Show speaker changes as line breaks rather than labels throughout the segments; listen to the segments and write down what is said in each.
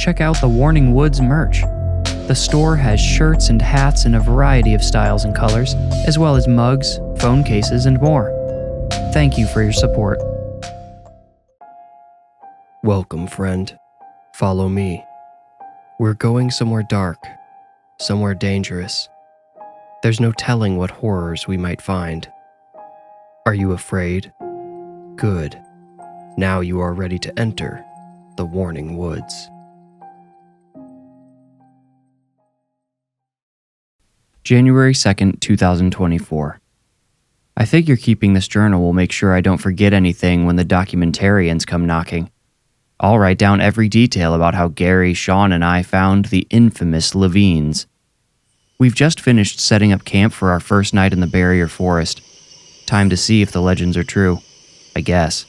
check out the Warning Woods merch. The store has shirts and hats in a variety of styles and colors, as well as mugs, phone cases, and more. Thank you for your support.
Welcome, friend. Follow me. We're going somewhere dark, somewhere dangerous. There's no telling what horrors we might find. Are you afraid? Good. Now you are ready to enter the Warning Woods.
January 2nd, 2024. I figure keeping this journal will make sure I don't forget anything when the documentarians come knocking. I'll write down every detail about how Gary, Shawn, and I found the infamous Lavines. We've just finished setting up camp for our first night in the barrier forest. Time to see if the legends are true, I guess.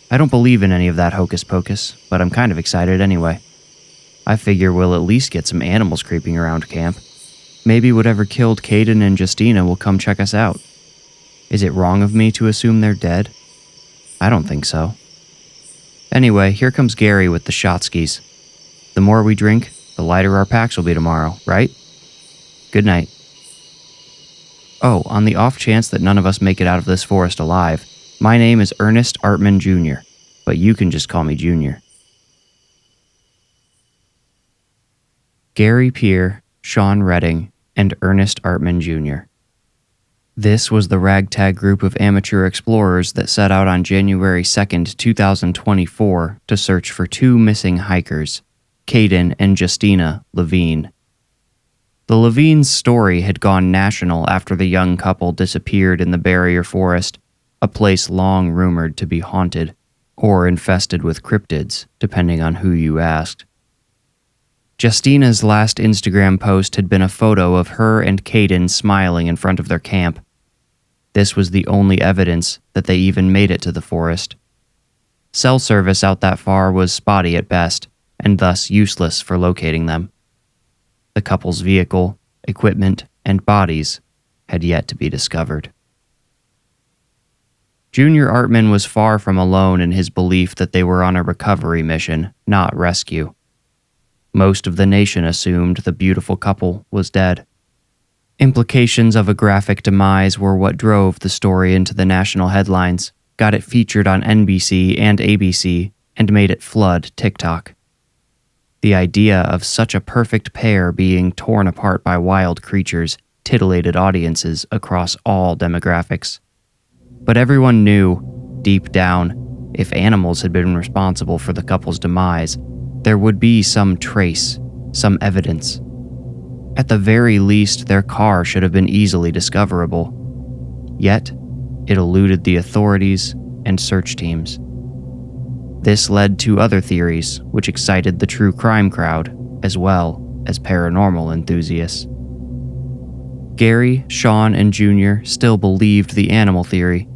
I don't believe in any of that hocus pocus, but I'm kind of excited anyway. I figure we'll at least get some animals creeping around camp. Maybe whatever killed Caden and Justina will come check us out. Is it wrong of me to assume they're dead? I don't think so. Anyway, here comes Gary with the shot skis. The more we drink, the lighter our packs will be tomorrow, right? Good night. Oh, on the off chance that none of us make it out of this forest alive, my name is Ernest Artman Jr., but you can just call me Junior. Gary Peer, Shawn Redding, and Ernest Artman Jr. This was the ragtag group of amateur explorers that set out on January 2nd, 2024 to search for two missing hikers, Caden and Justina Lavine. The Lavines' story had gone national after the young couple disappeared in the barrier forest, a place long rumored to be haunted, or infested with cryptids, depending on who you asked. Justina's last Instagram post had been a photo of her and Caden smiling in front of their camp. This was the only evidence that they even made it to the forest. Cell service out that far was spotty at best, and thus useless for locating them. The couple's vehicle, equipment, and bodies had yet to be discovered. Junior Artman was far from alone in his belief that they were on a recovery mission, not rescue. Most of the nation assumed the beautiful couple was dead. Implications of a graphic demise were what drove the story into the national headlines, got it featured on NBC and ABC, and made it flood TikTok. The idea of such a perfect pair being torn apart by wild creatures titillated audiences across all demographics. But everyone knew, deep down, if animals had been responsible for the couple's demise, there would be some trace, some evidence. At the very least, their car should have been easily discoverable. Yet, it eluded the authorities and search teams. This led to other theories, which excited the true crime crowd, as well as paranormal enthusiasts. Gary, Shawn, and Junior still believed the animal theory.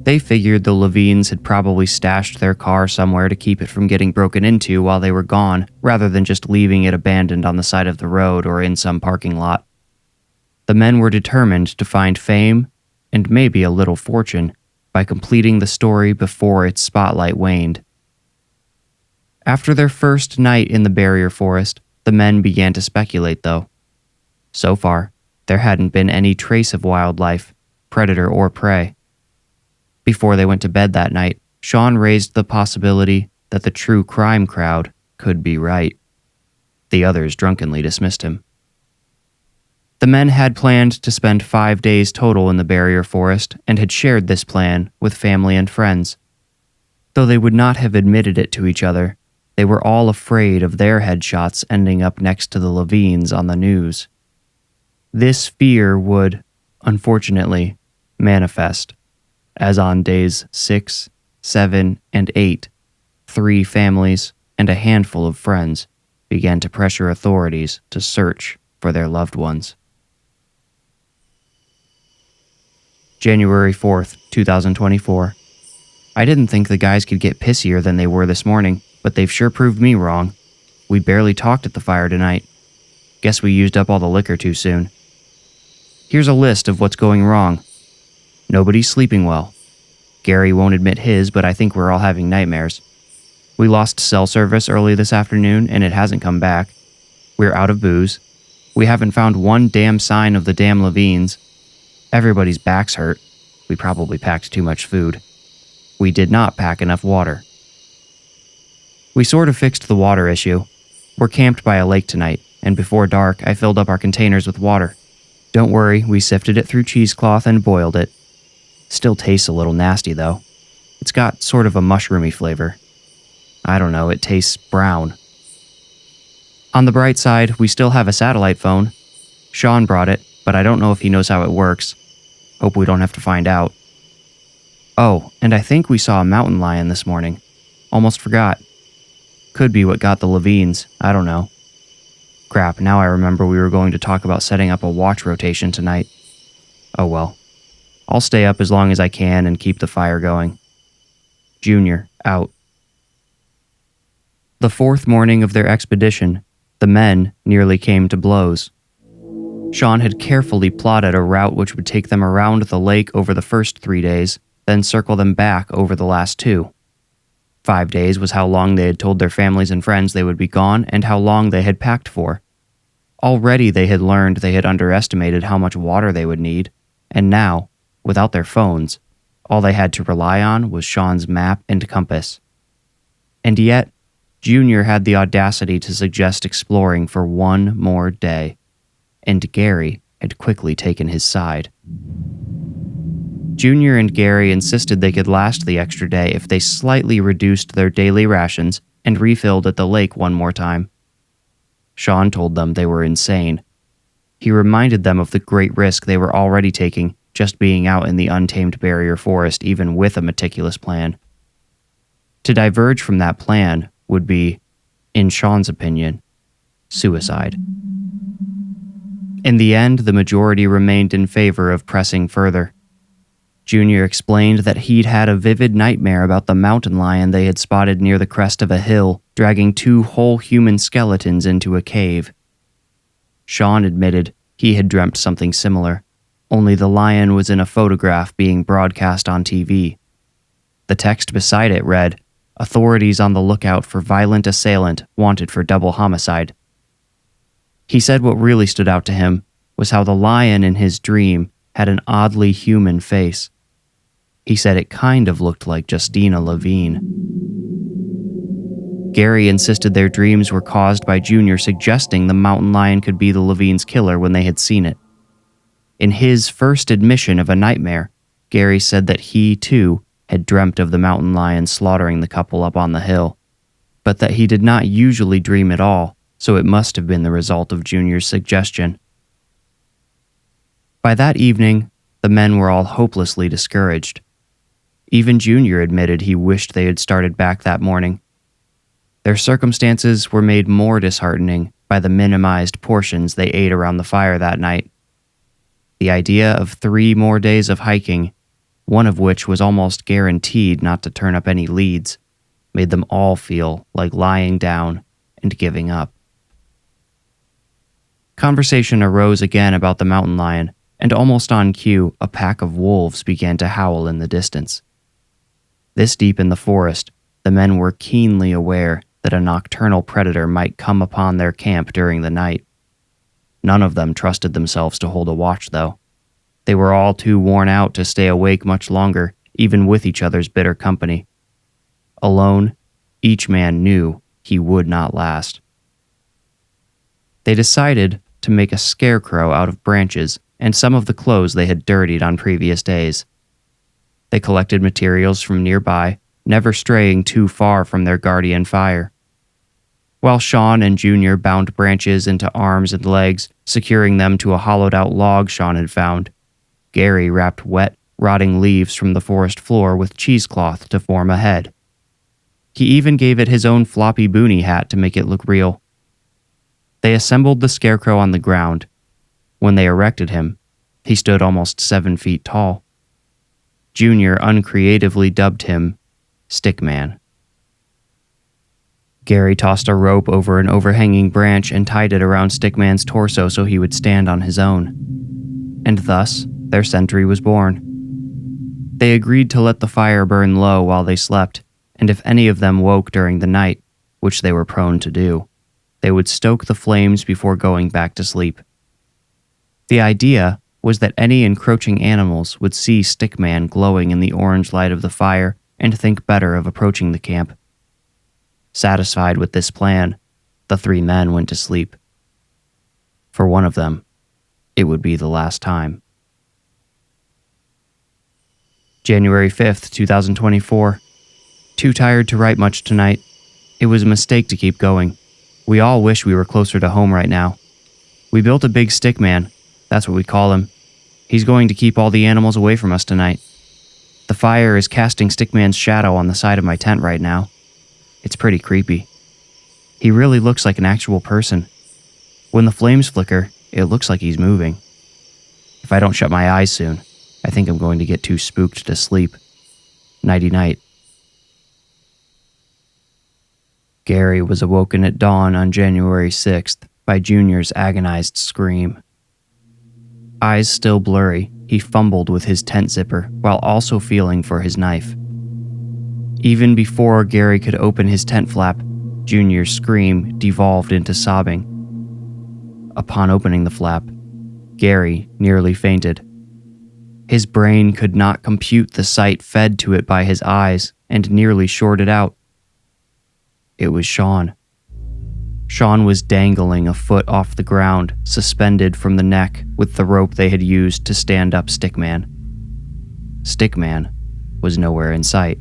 They figured the Lavines had probably stashed their car somewhere to keep it from getting broken into while they were gone, rather than just leaving it abandoned on the side of the road or in some parking lot. The men were determined to find fame, and maybe a little fortune, by completing the story before its spotlight waned. After their first night in the barrier forest, the men began to speculate, though. So far, there hadn't been any trace of wildlife, predator or prey. Before they went to bed that night, Shawn raised the possibility that the true crime crowd could be right. The others drunkenly dismissed him. The men had planned to spend 5 days total in the barrier forest and had shared this plan with family and friends. Though they would not have admitted it to each other, they were all afraid of their headshots ending up next to the Lavines on the news. This fear would, unfortunately, manifest, as on days 6, 7, and 8, 3 families and a handful of friends began to pressure authorities to search for their loved ones. January 4th, 2024. I didn't think the guys could get pissier than they were this morning, but they've sure proved me wrong. We barely talked at the fire tonight. Guess we used up all the liquor too soon. Here's a list of what's going wrong. Nobody's sleeping well. Gary won't admit his, but I think we're all having nightmares. We lost cell service early this afternoon and it hasn't come back. We're out of booze. We haven't found one damn sign of the damn Lavines. Everybody's back's hurt. We probably packed too much food. We did not pack enough water. We sort of fixed the water issue. We're camped by a lake tonight, and before dark, I filled up our containers with water. Don't worry, we sifted it through cheesecloth and boiled it. Still tastes a little nasty, though. It's got sort of a mushroomy flavor. I don't know, it tastes brown. On the bright side, we still have a satellite phone. Shawn brought it, but I don't know if he knows how it works. Hope we don't have to find out. Oh, and I think we saw a mountain lion this morning. Almost forgot. Could be what got the Lavines, I don't know. Crap, now I remember we were going to talk about setting up a watch rotation tonight. Oh well. I'll stay up as long as I can and keep the fire going. Junior, out. The fourth morning of their expedition, the men nearly came to blows. Shawn had carefully plotted a route which would take them around the lake over the first 3 days, then circle them back over the last 2. 5 days was how long they had told their families and friends they would be gone and how long they had packed for. Already they had learned they had underestimated how much water they would need, and now, without their phones, all they had to rely on was Shawn's map and compass. And yet, Junior had the audacity to suggest exploring for 1 more day, and Gary had quickly taken his side. Junior and Gary insisted they could last the extra day if they slightly reduced their daily rations and refilled at the lake 1 more time. Shawn told them they were insane. He reminded them of the great risk they were already taking just being out in the untamed barrier forest even with a meticulous plan. To diverge from that plan would be, in Shawn's opinion, suicide. In the end, the majority remained in favor of pressing further. Junior explained that he'd had a vivid nightmare about the mountain lion they had spotted near the crest of a hill, dragging 2 whole human skeletons into a cave. Shawn admitted he had dreamt something similar, only the lion was in a photograph being broadcast on TV. The text beside it read, "Authorities on the lookout for violent assailant wanted for double homicide." He said what really stood out to him was how the lion in his dream had an oddly human face. He said it kind of looked like Justina Lavine. Gary insisted their dreams were caused by Junior suggesting the mountain lion could be the Lavines' killer when they had seen it. In his first admission of a nightmare, Gary said that he, too, had dreamt of the mountain lion slaughtering the couple up on the hill, but that he did not usually dream at all, so it must have been the result of Junior's suggestion. By that evening, the men were all hopelessly discouraged. Even Junior admitted he wished they had started back that morning. Their circumstances were made more disheartening by the minimized portions they ate around the fire that night. The idea of 3 more days of hiking, one of which was almost guaranteed not to turn up any leads, made them all feel like lying down and giving up. Conversation arose again about the mountain lion, and almost on cue, a pack of wolves began to howl in the distance. This deep in the forest, the men were keenly aware that a nocturnal predator might come upon their camp during the night. None of them trusted themselves to hold a watch, though. They were all too worn out to stay awake much longer, even with each other's bitter company. Alone, each man knew he would not last. They decided to make a scarecrow out of branches and some of the clothes they had dirtied on previous days. They collected materials from nearby, never straying too far from their guardian fire. While Shawn and Junior bound branches into arms and legs, securing them to a hollowed-out log Shawn had found, Gary wrapped wet, rotting leaves from the forest floor with cheesecloth to form a head. He even gave it his own floppy boonie hat to make it look real. They assembled the scarecrow on the ground. When they erected him, he stood almost 7 feet tall. Junior uncreatively dubbed him Stickman. Gary tossed a rope over an overhanging branch and tied it around Stickman's torso so he would stand on his own. And thus, their sentry was born. They agreed to let the fire burn low while they slept, and if any of them woke during the night, which they were prone to do, they would stoke the flames before going back to sleep. The idea was that any encroaching animals would see Stickman glowing in the orange light of the fire and think better of approaching the camp. Satisfied with this plan, the three men went to sleep. For one of them, it would be the last time. January 5th, 2024. Too tired to write much tonight. It was a mistake to keep going. We all wish we were closer to home right now. We built a big Stickman. That's what we call him. He's going to keep all the animals away from us tonight. The fire is casting Stickman's shadow on the side of my tent right now. It's pretty creepy. He really looks like an actual person. When the flames flicker, it looks like he's moving. If I don't shut my eyes soon, I think I'm going to get too spooked to sleep. Nighty-night. Gary was awoken at dawn on January 6th by Junior's agonized scream. Eyes still blurry, he fumbled with his tent zipper while also feeling for his knife. Even before Gary could open his tent flap, Junior's scream devolved into sobbing. Upon opening the flap, Gary nearly fainted. His brain could not compute the sight fed to it by his eyes and nearly shorted out. It was Shawn. Shawn was dangling a foot off the ground, suspended from the neck with the rope they had used to stand up Stickman. Stickman was nowhere in sight.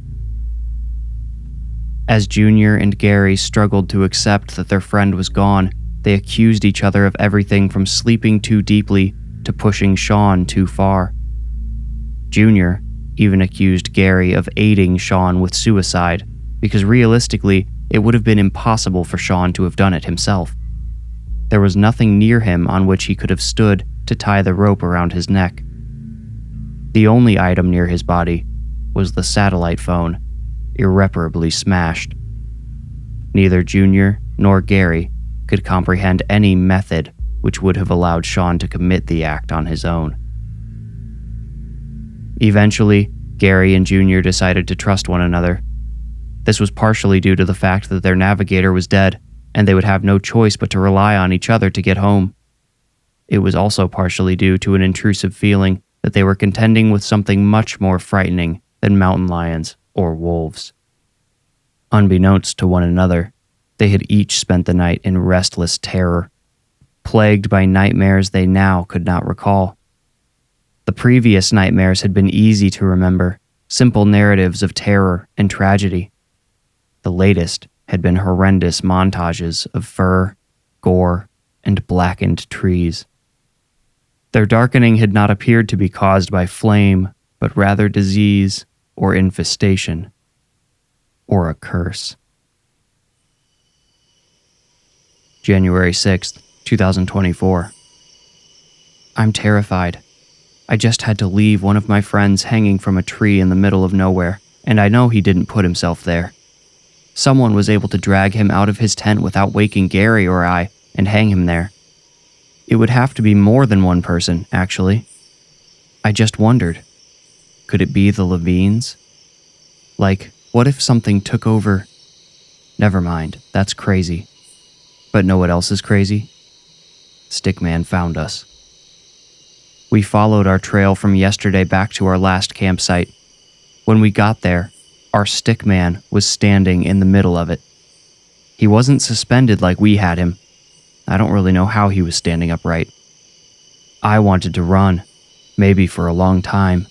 As Junior and Gary struggled to accept that their friend was gone, they accused each other of everything from sleeping too deeply to pushing Shawn too far. Junior even accused Gary of aiding Shawn with suicide, because realistically, it would have been impossible for Shawn to have done it himself. There was nothing near him on which he could have stood to tie the rope around his neck. The only item near his body was the satellite phone, irreparably smashed. Neither Junior nor Gary could comprehend any method which would have allowed Shawn to commit the act on his own. Eventually, Gary and Junior decided to trust one another. This was partially due to the fact that their navigator was dead, and they would have no choice but to rely on each other to get home. It was also partially due to an intrusive feeling that they were contending with something much more frightening than mountain lions or wolves. Unbeknownst to one another, they had each spent the night in restless terror, plagued by nightmares they now could not recall. The previous nightmares had been easy to remember, simple narratives of terror and tragedy. The latest had been horrendous montages of fur, gore, and blackened trees. Their darkening had not appeared to be caused by flame, but rather disease or infestation, or a curse. January 6th, 2024. I'm terrified. I just had to leave one of my friends hanging from a tree in the middle of nowhere, and I know he didn't put himself there. Someone was able to drag him out of his tent without waking Gary or I and hang him there. It would have to be more than one person, actually. I just wondered, could it be the Lavines? Like, what if something took over? Never mind, that's crazy. But know what else is crazy? Stickman found us. We followed our trail from yesterday back to our last campsite. When we got there, our Stickman was standing in the middle of it. He wasn't suspended like we had him. I don't really know how he was standing upright. I wanted to run, maybe for a long time,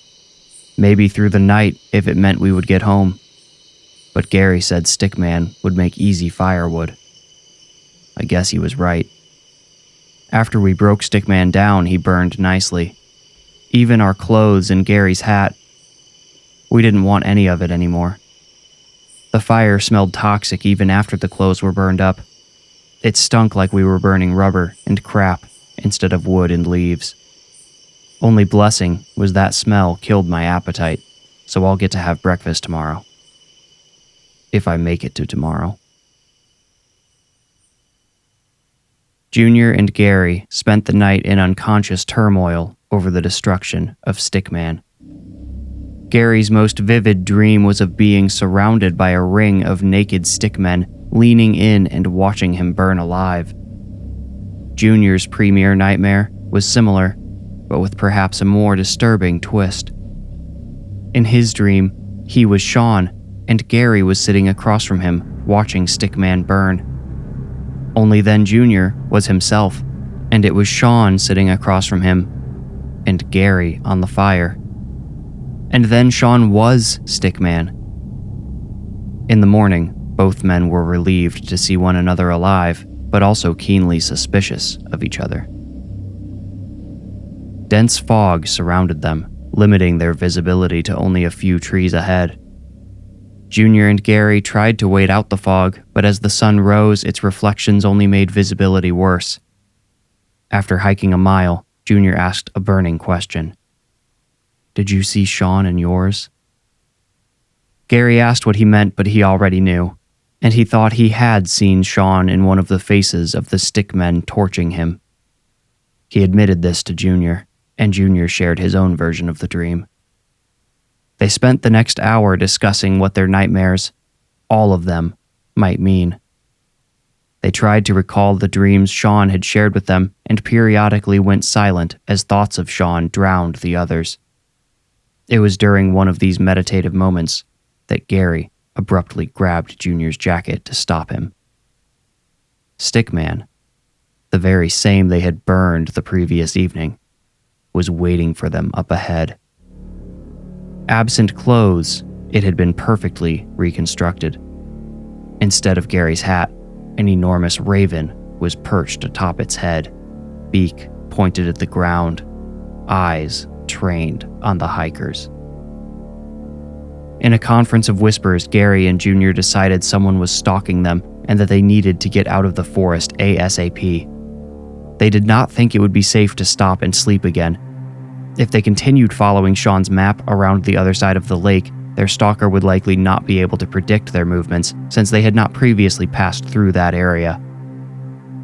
maybe through the night if it meant we would get home. But Gary said Stickman would make easy firewood. I guess he was right. After we broke Stickman down, he burned nicely. Even our clothes and Gary's hat. We didn't want any of it anymore. The fire smelled toxic even after the clothes were burned up. It stunk like we were burning rubber and crap instead of wood and leaves. Only blessing was that smell killed my appetite, so I'll get to have breakfast tomorrow. If I make it to tomorrow. Junior and Gary spent the night in unconscious turmoil over the destruction of Stickman. Gary's most vivid dream was of being surrounded by a ring of naked stickmen leaning in and watching him burn alive. Junior's premier nightmare was similar, but with perhaps a more disturbing twist. In his dream, he was Shawn, and Gary was sitting across from him, watching Stickman burn. Only then Junior was himself, and it was Shawn sitting across from him, and Gary on the fire. And then Shawn was Stickman. In the morning, both men were relieved to see one another alive, but also keenly suspicious of each other. Dense fog surrounded them, limiting their visibility to only a few trees ahead. Junior and Gary tried to wait out the fog, but as the sun rose, its reflections only made visibility worse. After hiking a mile, Junior asked a burning question. "Did you see Shawn in yours?" Gary asked what he meant, but he already knew, and he thought he had seen Shawn in one of the faces of the stickmen torching him. He admitted this to Junior, and Junior shared his own version of the dream. They spent the next hour discussing what their nightmares, all of them, might mean. They tried to recall the dreams Shawn had shared with them and periodically went silent as thoughts of Shawn drowned the others. It was during one of these meditative moments that Gary abruptly grabbed Junior's jacket to stop him. Stickman, the very same they had burned the previous evening, was waiting for them up ahead. Absent clothes, it had been perfectly reconstructed. Instead of Gary's hat, an enormous raven was perched atop its head, beak pointed at the ground, eyes trained on the hikers. In a conference of whispers, Gary and Junior decided someone was stalking them and that they needed to get out of the forest ASAP. They did not think it would be safe to stop and sleep again. If they continued following Shawn's map around the other side of the lake, their stalker would likely not be able to predict their movements since they had not previously passed through that area.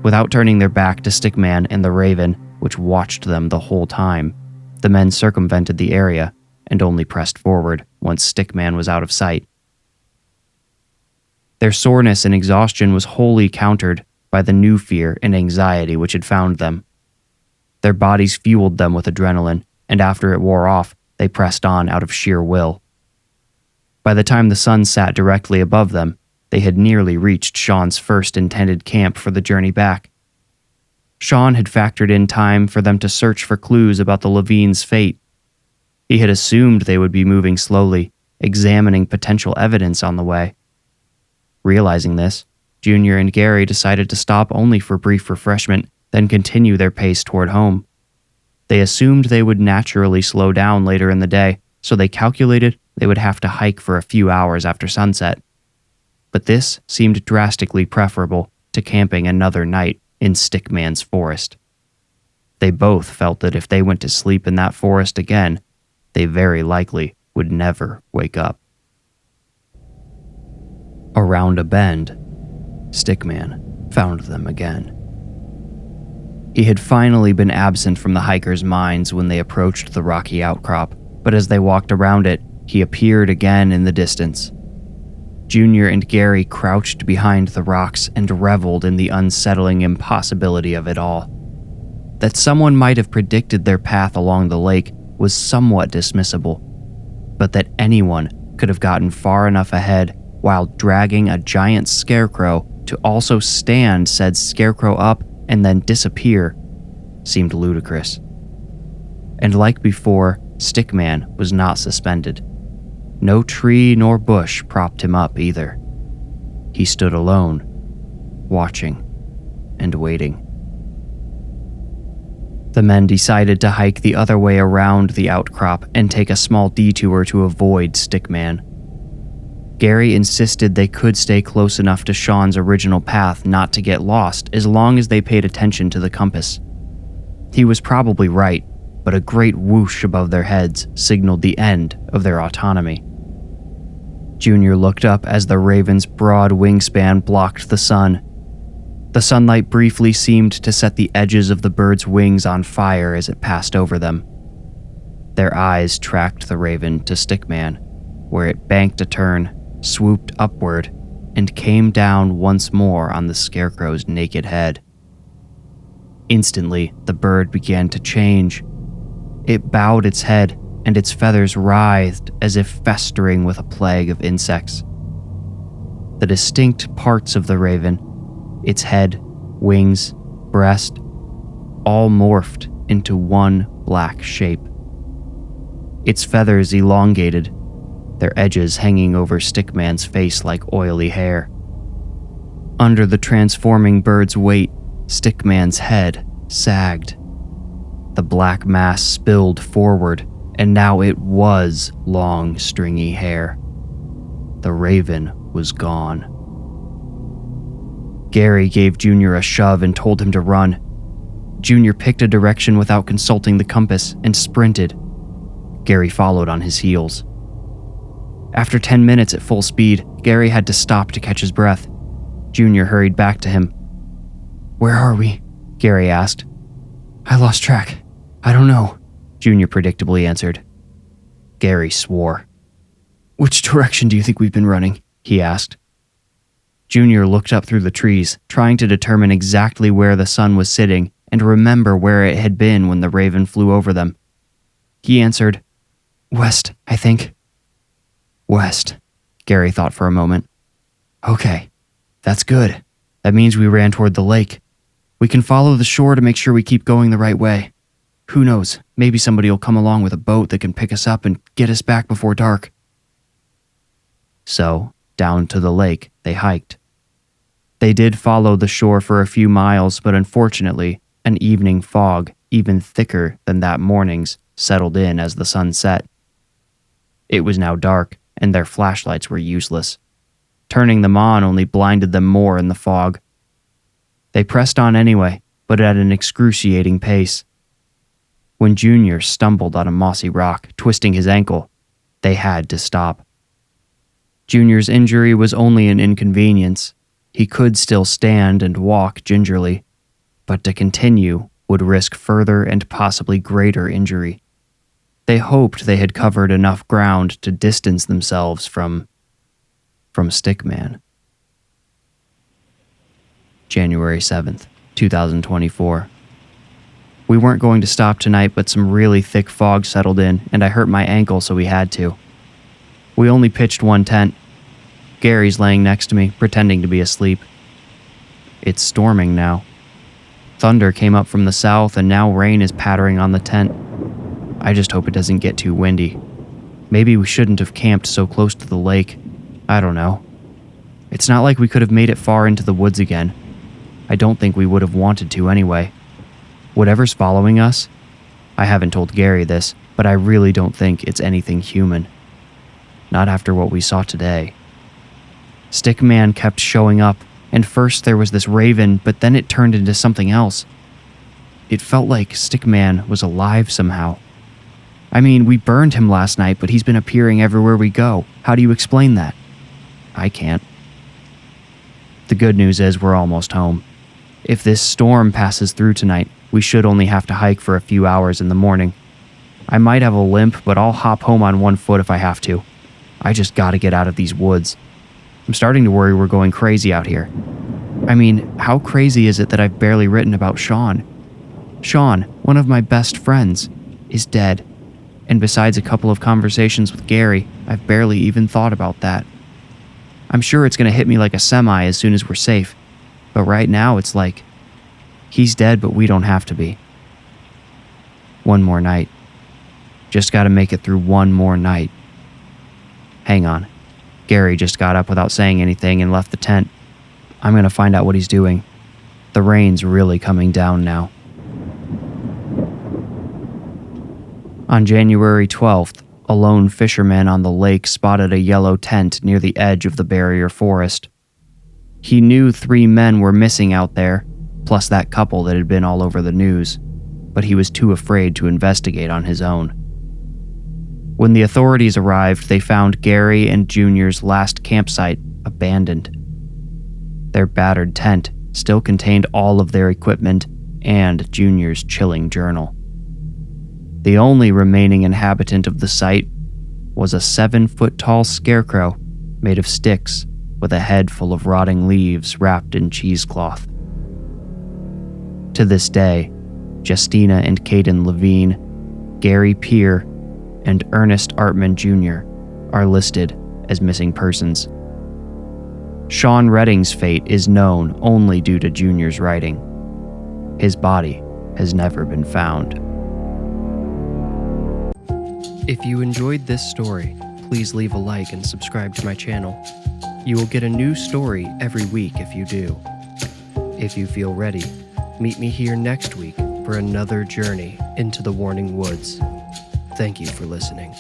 Without turning their back to Stickman and the Raven, which watched them the whole time, the men circumvented the area and only pressed forward once Stickman was out of sight. Their soreness and exhaustion was wholly countered by the new fear and anxiety which had found them. Their bodies fueled them with adrenaline, and after it wore off, they pressed on out of sheer will. By the time the sun sat directly above them, they had nearly reached Shawn's first intended camp for the journey back. Shawn had factored in time for them to search for clues about the Lavines' fate. He had assumed they would be moving slowly, examining potential evidence on the way. Realizing this, Junior and Gary decided to stop only for brief refreshment, then continue their pace toward home. They assumed they would naturally slow down later in the day, so they calculated they would have to hike for a few hours after sunset. But this seemed drastically preferable to camping another night in Stickman's forest. They both felt that if they went to sleep in that forest again, they very likely would never wake up. Around a bend, Stickman found them again. He had finally been absent from the hikers' minds when they approached the rocky outcrop, but as they walked around it, he appeared again in the distance. Junior and Gary crouched behind the rocks and reveled in the unsettling impossibility of it all. That someone might have predicted their path along the lake was somewhat dismissible, but that anyone could have gotten far enough ahead while dragging a giant scarecrow to also stand said scarecrow up and then disappear seemed ludicrous. And like before, Stickman was not suspended. No tree nor bush propped him up either. He stood alone, watching and waiting. The men decided to hike the other way around the outcrop and take a small detour to avoid Stickman. Gary insisted they could stay close enough to Shawn's original path not to get lost as long as they paid attention to the compass. He was probably right, but a great whoosh above their heads signaled the end of their autonomy. Junior looked up as the raven's broad wingspan blocked the sun. The sunlight briefly seemed to set the edges of the bird's wings on fire as it passed over them. Their eyes tracked the raven to Stickman, where it banked a turn, swooped upward, and came down once more on the scarecrow's naked head. Instantly, the bird began to change. It bowed its head, and its feathers writhed as if festering with a plague of insects. The distinct parts of the raven, its head, wings, breast, all morphed into one black shape. Its feathers elongated, their edges hanging over Stickman's face like oily hair. Under the transforming bird's weight, Stickman's head sagged. The black mass spilled forward, and now it was long, stringy hair. The raven was gone. Gary gave Junior a shove and told him to run. Junior picked a direction without consulting the compass and sprinted. Gary followed on his heels. After 10 minutes at full speed, Gary had to stop to catch his breath. Junior hurried back to him. "Where are we?" Gary asked. "I lost track. I don't know," Junior predictably answered. Gary swore. "Which direction do you think we've been running?" he asked. Junior looked up through the trees, trying to determine exactly where the sun was sitting and remember where it had been when the raven flew over them. He answered, "West, I think." "West," Gary thought for a moment. "Okay, that's good. That means we ran toward the lake. We can follow the shore to make sure we keep going the right way. Who knows, maybe somebody will come along with a boat that can pick us up and get us back before dark." So, down to the lake, they hiked. They did follow the shore for a few miles, but unfortunately, an evening fog, even thicker than that morning's, settled in as the sun set. It was now dark, and their flashlights were useless. Turning them on only blinded them more in the fog. They pressed on anyway, but at an excruciating pace. When Junior stumbled on a mossy rock, twisting his ankle, they had to stop. Junior's injury was only an inconvenience. He could still stand and walk gingerly, but to continue would risk further and possibly greater injury. They hoped they had covered enough ground to distance themselves from Stickman. January 7th, 2024. We weren't going to stop tonight, but some really thick fog settled in, and I hurt my ankle, so we had to. We only pitched one tent. Gary's laying next to me, pretending to be asleep. It's storming now. Thunder came up from the south, and now rain is pattering on the tent. I just hope it doesn't get too windy. Maybe we shouldn't have camped so close to the lake. I don't know. It's not like we could have made it far into the woods again. I don't think we would have wanted to anyway. Whatever's following us, I haven't told Gary this, but I really don't think it's anything human. Not after what we saw today. Stickman kept showing up, and first there was this raven, but then it turned into something else. It felt like Stickman was alive somehow. I mean, we burned him last night, but he's been appearing everywhere we go. How do you explain that? I can't. The good news is we're almost home. If this storm passes through tonight, we should only have to hike for a few hours in the morning. I might have a limp, but I'll hop home on one foot if I have to. I just gotta get out of these woods. I'm starting to worry we're going crazy out here. I mean, how crazy is it that I've barely written about Shawn? Shawn, one of my best friends, is dead. And besides a couple of conversations with Gary, I've barely even thought about that. I'm sure it's going to hit me like a semi as soon as we're safe. But right now it's like, he's dead, but we don't have to be. One more night. Just got to make it through one more night. Hang on. Gary just got up without saying anything and left the tent. I'm going to find out what he's doing. The rain's really coming down now. On January 12th, a lone fisherman on the lake spotted a yellow tent near the edge of the barrier forest. He knew 3 men were missing out there, plus that couple that had been all over the news, but he was too afraid to investigate on his own. When the authorities arrived, they found Gary and Junior's last campsite abandoned. Their battered tent still contained all of their equipment and Junior's chilling journal. The only remaining inhabitant of the site was a 7-foot-tall scarecrow made of sticks with a head full of rotting leaves wrapped in cheesecloth. To this day, Justina and Caden Lavine, Gary Peer, and Ernest Artman Jr. are listed as missing persons. Shawn Redding's fate is known only due to Jr.'s writing. His body has never been found.
If you enjoyed this story, please leave a like and subscribe to my channel. You will get a new story every week if you do. If you feel ready, meet me here next week for another journey into the Warning Woods. Thank you for listening.